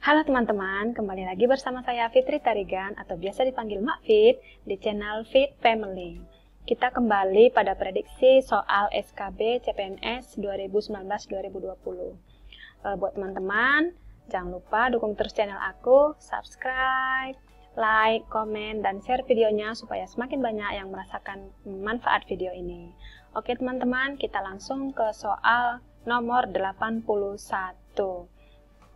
Halo teman-teman, kembali lagi bersama saya Fitri Tarigan atau biasa dipanggil Mak Fit di channel Fit Family. Kita kembali pada prediksi soal SKB CPNS 2019-2020. Buat teman-teman, jangan lupa dukung terus channel aku, subscribe, like, komen, dan share videonya supaya semakin banyak yang merasakan manfaat video ini. Oke teman-teman, kita langsung ke soal nomor 81.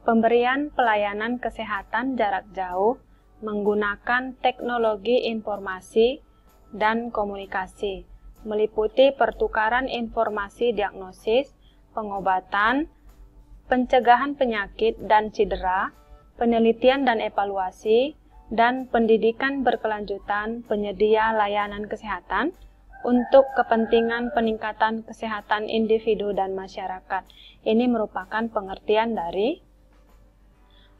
Pemberian pelayanan kesehatan jarak jauh menggunakan teknologi informasi dan komunikasi, meliputi pertukaran informasi diagnosis, pengobatan, pencegahan penyakit dan cedera, penelitian dan evaluasi, dan pendidikan berkelanjutan penyedia layanan kesehatan untuk kepentingan peningkatan kesehatan individu dan masyarakat. Ini merupakan pengertian dari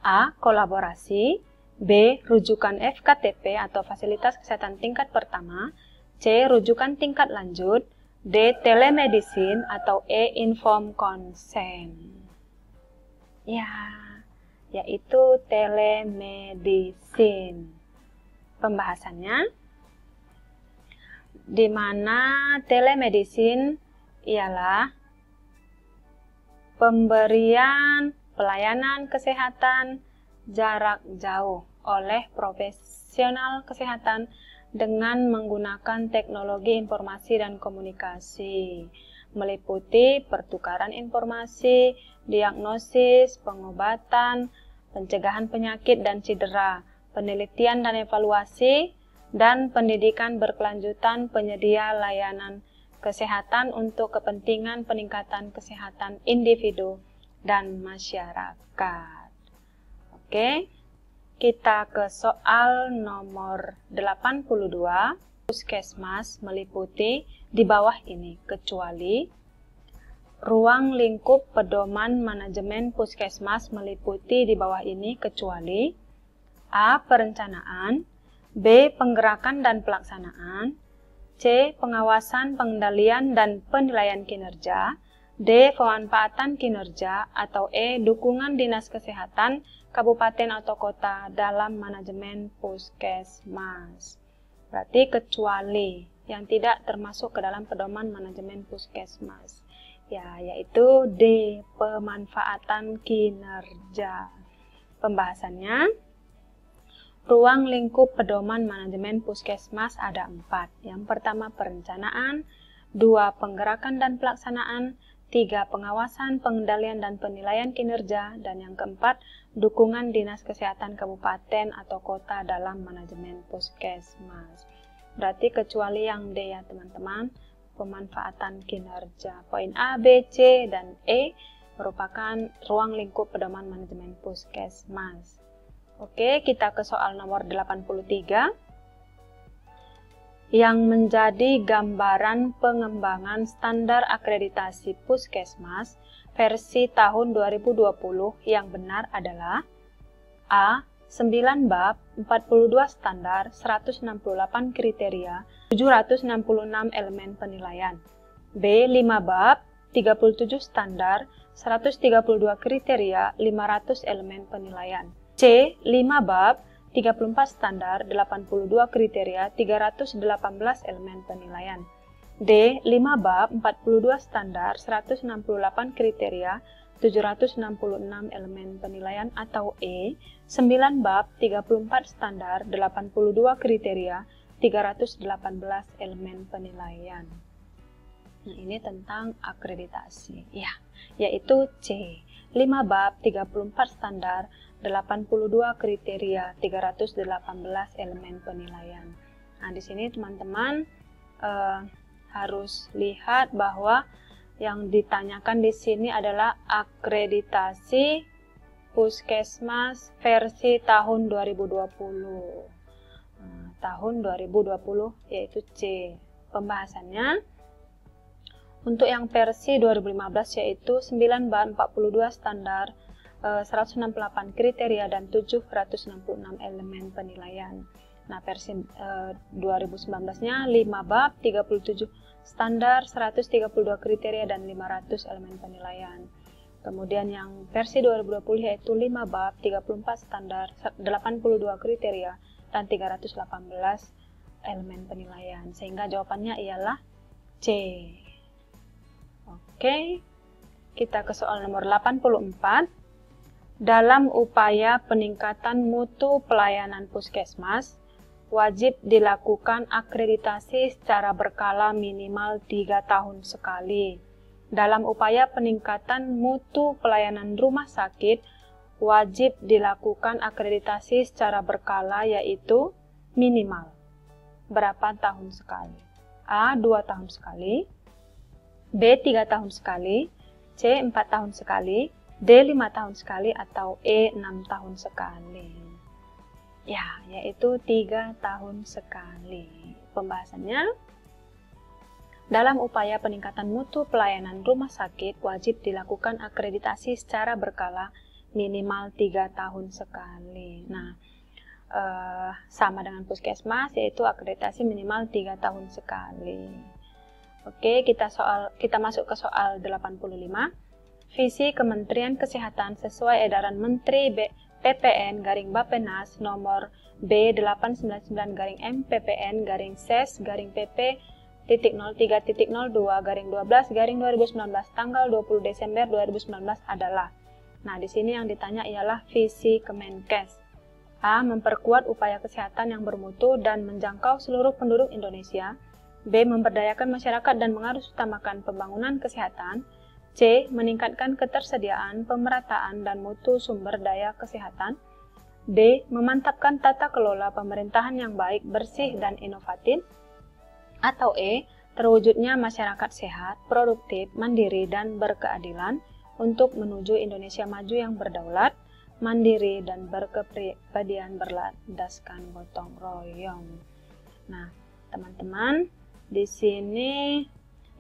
A. Kolaborasi, B. Rujukan FKTP atau Fasilitas Kesehatan Tingkat Pertama, C. Rujukan tingkat lanjut, D. Telemedicine, atau E. Informed Consent. Ya, yaitu telemedicine. Pembahasannya, di mana telemedicine ialah pemberian pelayanan kesehatan jarak jauh oleh profesional kesehatan dengan menggunakan teknologi informasi dan komunikasi, meliputi pertukaran informasi, diagnosis, pengobatan, pencegahan penyakit dan cedera, penelitian dan evaluasi, dan pendidikan berkelanjutan penyedia layanan kesehatan untuk kepentingan peningkatan kesehatan individu dan masyarakat. Oke, kita ke soal nomor 82. Puskesmas meliputi di bawah ini, kecuali ruang lingkup pedoman manajemen puskesmas meliputi di bawah ini, kecuali A. Perencanaan, B. Penggerakan dan pelaksanaan, C. Pengawasan, pengendalian, dan penilaian kinerja, D. Pemanfaatan kinerja, atau E. Dukungan Dinas Kesehatan Kabupaten atau Kota dalam manajemen puskesmas. Berarti kecuali yang tidak termasuk ke dalam pedoman manajemen puskesmas. Ya, yaitu D. Pemanfaatan kinerja. Pembahasannya, ruang lingkup pedoman manajemen puskesmas ada 4. Yang pertama perencanaan, 2. Penggerakan dan pelaksanaan, 3. Pengawasan, pengendalian, dan penilaian kinerja, dan yang keempat, dukungan Dinas Kesehatan Kabupaten atau Kota dalam manajemen puskesmas. Berarti kecuali yang D ya teman-teman, pemanfaatan kinerja. Poin A, B, C, dan E merupakan ruang lingkup pedoman manajemen puskesmas. Oke, kita ke soal nomor 83. Yang menjadi gambaran pengembangan standar akreditasi puskesmas versi tahun 2020 yang benar adalah A. 9 bab, 42 standar, 168 kriteria, 766 elemen penilaian, B. 5 bab, 37 standar, 132 kriteria, 500 elemen penilaian, C. 5 bab, 34 standar, 82 kriteria, 318 elemen penilaian. D. 5 bab, 42 standar, 168 kriteria, 766 elemen penilaian, atau E. 9 bab, 34 standar, 82 kriteria, 318 elemen penilaian. Nah, ini tentang akreditasi. Ya, yaitu C. 5 bab, 34 standar, 82 kriteria, 318 elemen penilaian. Nah, di sini teman-teman harus lihat bahwa yang ditanyakan di sini adalah akreditasi puskesmas versi tahun 2020. Nah, tahun 2020 yaitu C. Pembahasannya untuk yang versi 2015 yaitu 9 bab, 42 standar, 168 kriteria, dan 766 elemen penilaian. Nah, versi 2019-nya 5 bab, 37 standar, 132 kriteria, dan 500 elemen penilaian. Kemudian yang versi 2020 yaitu 5 bab, 34 standar, 82 kriteria, dan 318 elemen penilaian. Sehingga jawabannya ialah C. Oke, kita ke soal nomor 84. Dalam upaya peningkatan mutu pelayanan puskesmas, wajib dilakukan akreditasi secara berkala minimal 3 tahun sekali. Dalam upaya peningkatan mutu pelayanan rumah sakit, wajib dilakukan akreditasi secara berkala yaitu minimal berapa tahun sekali? A. 2 tahun sekali, B. 3 tahun sekali, C. 4 tahun sekali, D. 5 tahun sekali, atau E. 6 tahun sekali. Ya, yaitu 3 tahun sekali. Pembahasannya, dalam upaya peningkatan mutu pelayanan rumah sakit, wajib dilakukan akreditasi secara berkala minimal 3 tahun sekali. Nah, sama dengan puskesmas, yaitu akreditasi minimal 3 tahun sekali. Oke, kita masuk ke soal 85. Visi Kementerian Kesehatan sesuai edaran Menteri PPN garing Bappenas nomor B899-MPPN-SES-PP .03.02/12/2019 tanggal 20 Desember 2019 adalah. Nah, di sini yang ditanya ialah visi Kemenkes. A. Memperkuat upaya kesehatan yang bermutu dan menjangkau seluruh penduduk Indonesia. B. Memberdayakan masyarakat dan mengharusutamakan pembangunan kesehatan. C. Meningkatkan ketersediaan, pemerataan, dan mutu sumber daya kesehatan. D. Memantapkan tata kelola pemerintahan yang baik, bersih, dan inovatif. Atau E. Terwujudnya masyarakat sehat, produktif, mandiri, dan berkeadilan untuk menuju Indonesia maju yang berdaulat, mandiri, dan berkepribadian berlandaskan gotong royong. Nah, teman-teman, di sini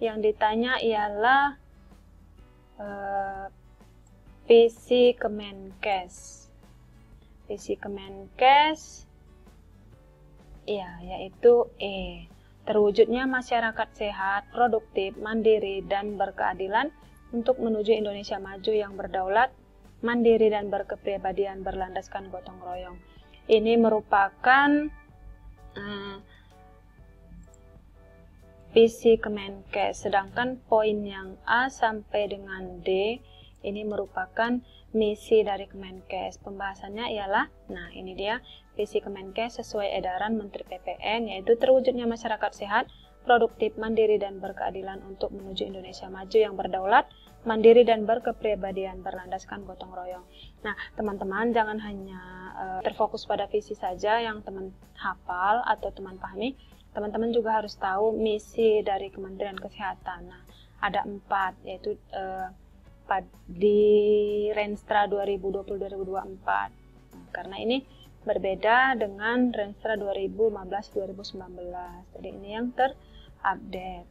yang ditanya ialah visi Kemenkes. Visi Kemenkes, ya, yaitu E. Terwujudnya masyarakat sehat, produktif, mandiri, dan berkeadilan untuk menuju Indonesia maju yang berdaulat, mandiri, dan berkepribadian berlandaskan gotong royong. Ini merupakan visi Kemenkes, sedangkan poin yang A sampai dengan D ini merupakan misi dari Kemenkes. Pembahasannya ialah, nah ini dia visi Kemenkes sesuai edaran Menteri PPN, yaitu terwujudnya masyarakat sehat, produktif, mandiri, dan berkeadilan untuk menuju Indonesia maju yang berdaulat, mandiri, dan berkepribadian berlandaskan gotong royong. Nah, teman-teman jangan hanya terfokus pada visi saja yang teman hafal atau teman pahami. Teman-teman juga harus tahu misi dari Kementerian Kesehatan. Nah, ada 4, yaitu di Renstra 2020-2024. Nah, karena ini berbeda dengan Renstra 2015-2019. Jadi ini yang terupdate.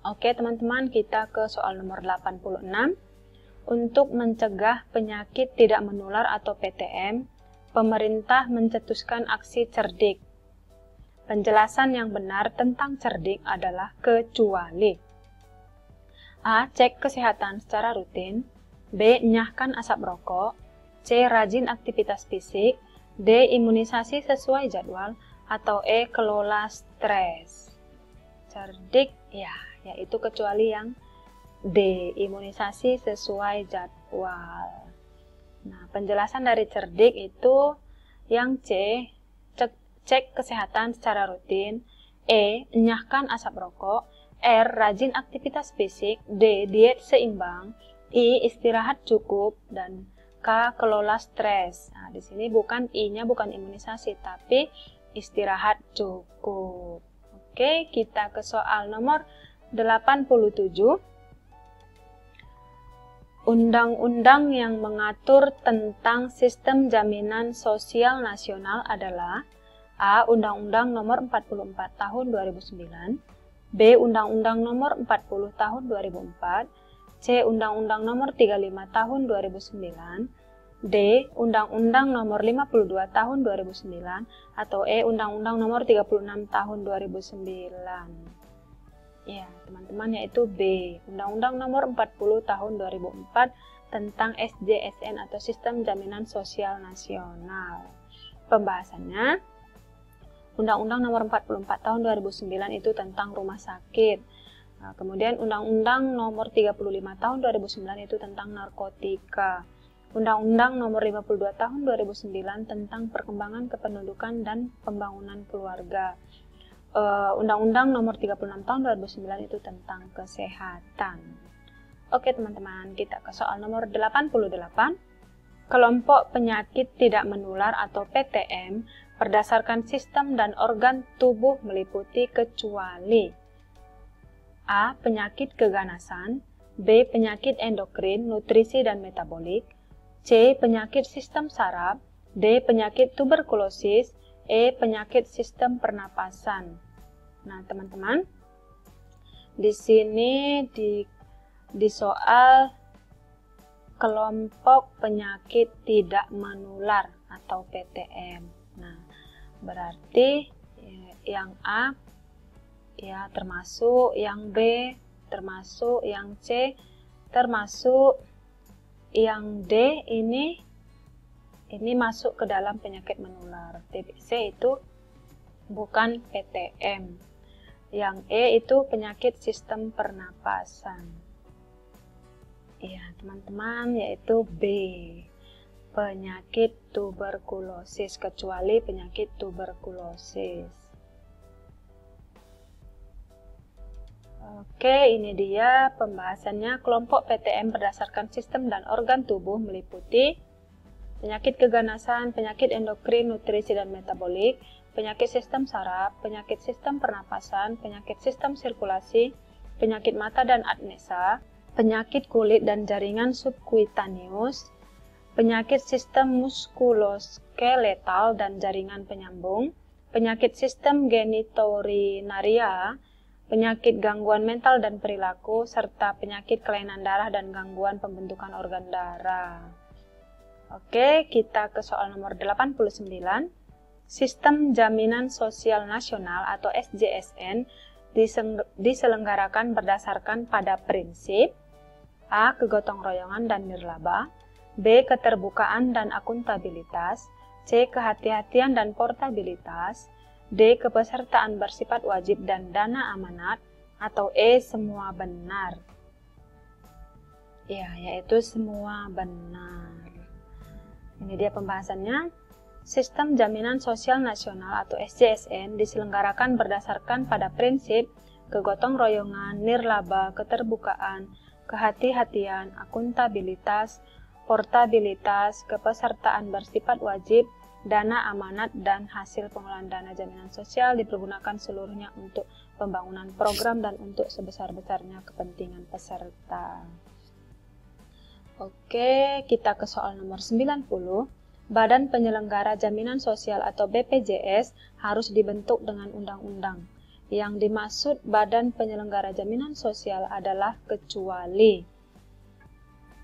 Oke, teman-teman, kita ke soal nomor 86. Untuk mencegah penyakit tidak menular atau PTM, pemerintah mencetuskan aksi cerdik. Penjelasan yang benar tentang cerdik adalah kecuali A. Cek kesehatan secara rutin. B. Enyahkan asap rokok. C. Rajin aktivitas fisik. D. Imunisasi sesuai jadwal. Atau E. Kelola stres. Cerdik, ya, yaitu kecuali yang D. Imunisasi sesuai jadwal. Nah, penjelasan dari cerdik itu yang C. Cek kesehatan secara rutin. E. Enyahkan asap rokok. R. Rajin aktivitas fisik. D. Diet seimbang. I. Istirahat cukup. Dan K. Kelola stres. Nah, di sini bukan I-nya bukan imunisasi, tapi istirahat cukup. Oke, kita ke soal nomor 87. Undang-undang yang mengatur tentang sistem jaminan sosial nasional adalah A. Undang-Undang Nomor 44 Tahun 2009. B. Undang-Undang Nomor 40 Tahun 2004. C. Undang-Undang Nomor 35 Tahun 2009. D. Undang-Undang Nomor 52 Tahun 2009. Atau E. Undang-Undang Nomor 36 Tahun 2009. Ya, teman-teman, yaitu B. Undang-Undang Nomor 40 Tahun 2004 tentang SJSN atau Sistem Jaminan Sosial Nasional. Pembahasannya, Undang-Undang Nomor 44 Tahun 2009 itu tentang rumah sakit. Nah, kemudian Undang-Undang Nomor 35 Tahun 2009 itu tentang narkotika. Undang-Undang Nomor 52 Tahun 2009 tentang perkembangan kependudukan dan pembangunan keluarga. Undang-Undang Nomor 36 Tahun 2009 itu tentang kesehatan. Oke teman-teman, kita ke soal nomor 88. Kelompok penyakit tidak menular atau PTM berdasarkan sistem dan organ tubuh meliputi kecuali A. Penyakit keganasan, B. Penyakit endokrin, nutrisi dan metabolik, C. Penyakit sistem saraf, D. Penyakit tuberkulosis, E. Penyakit sistem pernapasan. Nah, teman-teman, di sini di soal kelompok penyakit tidak menular atau PTM. Nah, berarti yang A ya termasuk, yang B termasuk, yang C termasuk, yang D ini masuk ke dalam penyakit menular. TBC itu bukan PTM. Yang E itu penyakit sistem pernapasan. Ya, teman-teman, yaitu B. Penyakit tuberkulosis, kecuali penyakit tuberkulosis. Oke, ini dia pembahasannya. Kelompok PTM berdasarkan sistem dan organ tubuh meliputi penyakit keganasan, penyakit endokrin, nutrisi dan metabolik, penyakit sistem saraf, penyakit sistem pernapasan, penyakit sistem sirkulasi, penyakit mata dan apnea, penyakit kulit dan jaringan subkutaneus, penyakit sistem muskuloskeletal dan jaringan penyambung, penyakit sistem genitourinaria, penyakit gangguan mental dan perilaku, serta penyakit kelainan darah dan gangguan pembentukan organ darah. Oke, kita ke soal nomor 89. Sistem Jaminan Sosial Nasional atau SJSN diselenggarakan berdasarkan pada prinsip A. Kegotong royongan dan nirlaba, B. Keterbukaan dan akuntabilitas, C. Kehati-hatian dan portabilitas, D. Kepesertaan bersifat wajib dan dana amanat, atau E. Semua benar. Ya, yaitu semua benar. Ini dia pembahasannya. Sistem Jaminan Sosial Nasional atau SJSN diselenggarakan berdasarkan pada prinsip kegotong royongan, nirlaba, keterbukaan, kehati-hatian, akuntabilitas, portabilitas, kepesertaan bersifat wajib, dana amanat, dan hasil pengolahan dana jaminan sosial dipergunakan seluruhnya untuk pembangunan program dan untuk sebesar-besarnya kepentingan peserta. Oke, kita ke soal nomor 90. Badan Penyelenggara Jaminan Sosial atau BPJS harus dibentuk dengan undang-undang. Yang dimaksud Badan Penyelenggara Jaminan Sosial adalah kecuali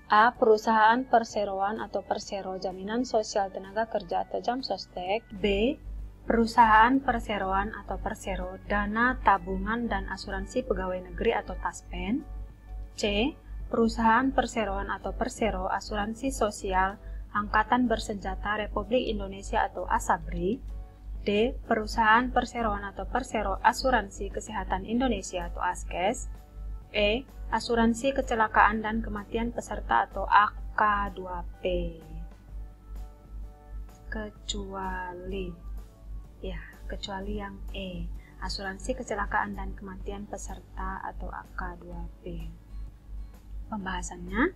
A. Perusahaan perseroan atau persero jaminan sosial tenaga kerja atau Jamsostek, B. Perusahaan perseroan atau persero dana tabungan dan asuransi pegawai negeri atau TASPEN, C. Perusahaan perseroan atau persero asuransi sosial Angkatan Bersenjata Republik Indonesia atau ASABRI, D. Perusahaan perseroan atau persero asuransi kesehatan Indonesia atau ASKES, E. Asuransi kecelakaan dan kematian peserta atau AK2P. Kecuali, ya, kecuali yang E. Asuransi kecelakaan dan kematian peserta atau AK2P. Pembahasannya,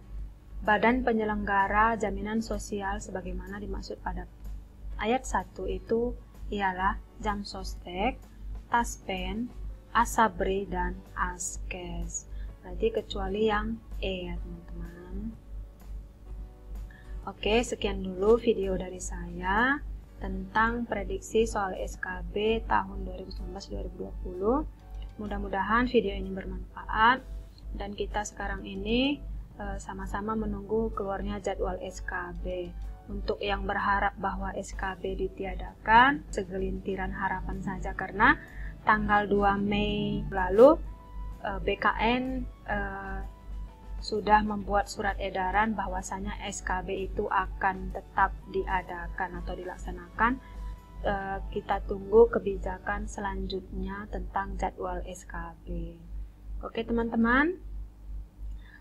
Badan Penyelenggara Jaminan Sosial sebagaimana dimaksud pada ayat 1 itu ialah Jamsostek, TASPEN, ASABRI, dan ASKES. Berarti kecuali yang E ya teman-teman. Oke, sekian dulu video dari saya tentang prediksi soal SKB tahun 2019-2020. Mudah-mudahan video ini bermanfaat dan kita sekarang ini sama-sama menunggu keluarnya jadwal SKB. Untuk yang berharap bahwa SKB ditiadakan, segelintiran harapan saja karena tanggal 2 Mei lalu BKN sudah membuat surat edaran bahwasanya SKB itu akan tetap diadakan atau dilaksanakan. Kita tunggu kebijakan selanjutnya tentang jadwal SKB. Oke teman-teman,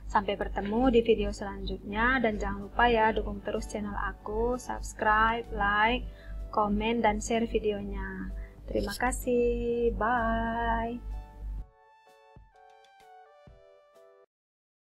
sampai bertemu di video selanjutnya, dan jangan lupa ya dukung terus channel aku, subscribe, like, komen, dan share videonya. Terima kasih, bye.